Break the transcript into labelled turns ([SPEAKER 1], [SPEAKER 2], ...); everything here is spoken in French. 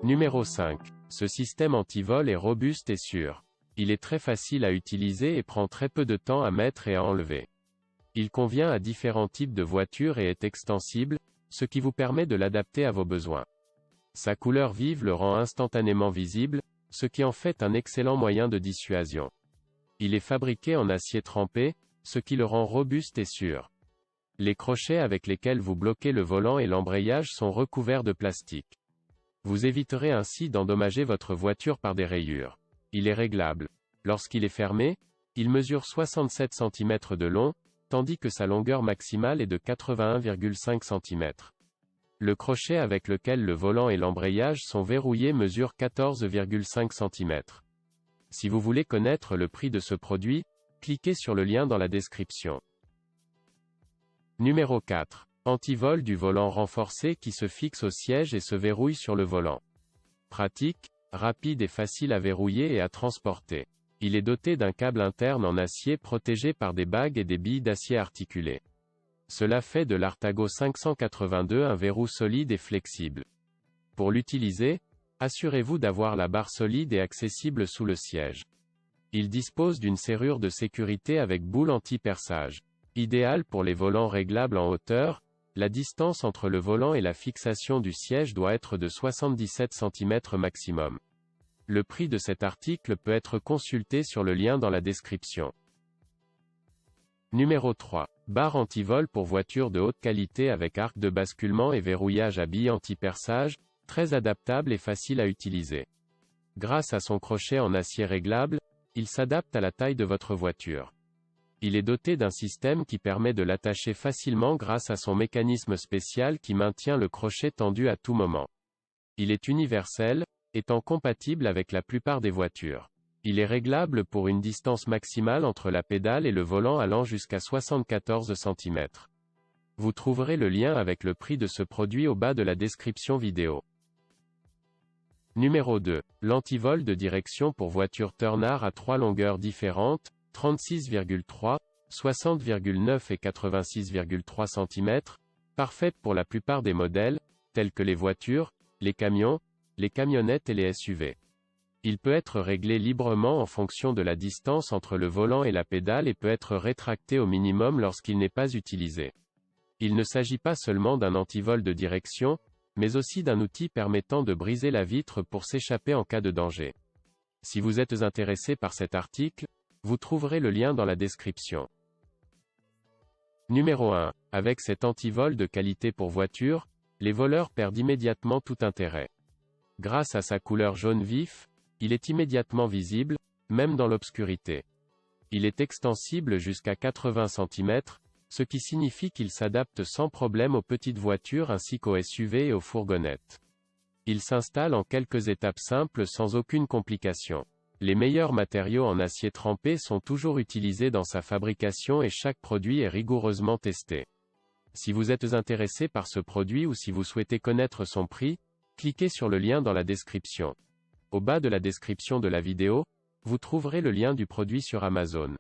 [SPEAKER 1] Numéro 5. Ce système anti-vol est robuste et sûr. Il est très facile à utiliser et prend très peu de temps à mettre et à enlever. Il convient à différents types de voitures et est extensible, ce qui vous permet de l'adapter à vos besoins. Sa couleur vive le rend instantanément visible, ce qui en fait un excellent moyen de dissuasion. Il est fabriqué en acier trempé, ce qui le rend robuste et sûr. Les crochets avec lesquels vous bloquez le volant et l'embrayage sont recouverts de plastique. Vous éviterez ainsi d'endommager votre voiture par des rayures. Il est réglable. Lorsqu'il est fermé, il mesure 67 cm de long, tandis que sa longueur maximale est de 81,5 cm. Le crochet avec lequel le volant et l'embrayage sont verrouillés mesure 14,5 cm. Si vous voulez connaître le prix de ce produit, cliquez sur le lien dans la description. Numéro 4. Antivol du volant renforcé qui se fixe au siège et se verrouille sur le volant. Pratique, rapide et facile à verrouiller et à transporter. Il est doté d'un câble interne en acier protégé par des bagues et des billes d'acier articulées. Cela fait de l'Artago 582 un verrou solide et flexible. Pour l'utiliser, assurez-vous d'avoir la barre solide et accessible sous le siège. Il dispose d'une serrure de sécurité avec boule anti-perçage. Idéal pour les volants réglables en hauteur, la distance entre le volant et la fixation du siège doit être de 77 cm maximum. Le prix de cet article peut être consulté sur le lien dans la description. Numéro 3. Barre anti-vol pour voiture de haute qualité avec arc de basculement et verrouillage à billes anti-perçage, très adaptable et facile à utiliser. Grâce à son crochet en acier réglable, il s'adapte à la taille de votre voiture. Il est doté d'un système qui permet de l'attacher facilement grâce à son mécanisme spécial qui maintient le crochet tendu à tout moment. Il est universel, étant compatible avec la plupart des voitures. Il est réglable pour une distance maximale entre la pédale et le volant allant jusqu'à 74 cm. Vous trouverez le lien avec le prix de ce produit au bas de la description vidéo. Numéro 2. L'antivol de direction pour voiture Turnard à 3 longueurs différentes, 36,3, 60,9 et 86,3 cm, parfaite pour la plupart des modèles, tels que les voitures, les camions, les camionnettes et les SUV. Il peut être réglé librement en fonction de la distance entre le volant et la pédale et peut être rétracté au minimum lorsqu'il n'est pas utilisé. Il ne s'agit pas seulement d'un antivol de direction, mais aussi d'un outil permettant de briser la vitre pour s'échapper en cas de danger. Si vous êtes intéressé par cet article, vous trouverez le lien dans la description. Numéro 1. Avec cet antivol de qualité pour voiture, les voleurs perdent immédiatement tout intérêt. Grâce à sa couleur jaune vif, il est immédiatement visible, même dans l'obscurité. Il est extensible jusqu'à 80 cm, ce qui signifie qu'il s'adapte sans problème aux petites voitures ainsi qu'aux SUV et aux fourgonnettes. Il s'installe en quelques étapes simples sans aucune complication. Les meilleurs matériaux en acier trempé sont toujours utilisés dans sa fabrication et chaque produit est rigoureusement testé. Si vous êtes intéressé par ce produit ou si vous souhaitez connaître son prix, cliquez sur le lien dans la description. Au bas de la description de la vidéo, vous trouverez le lien du produit sur Amazon.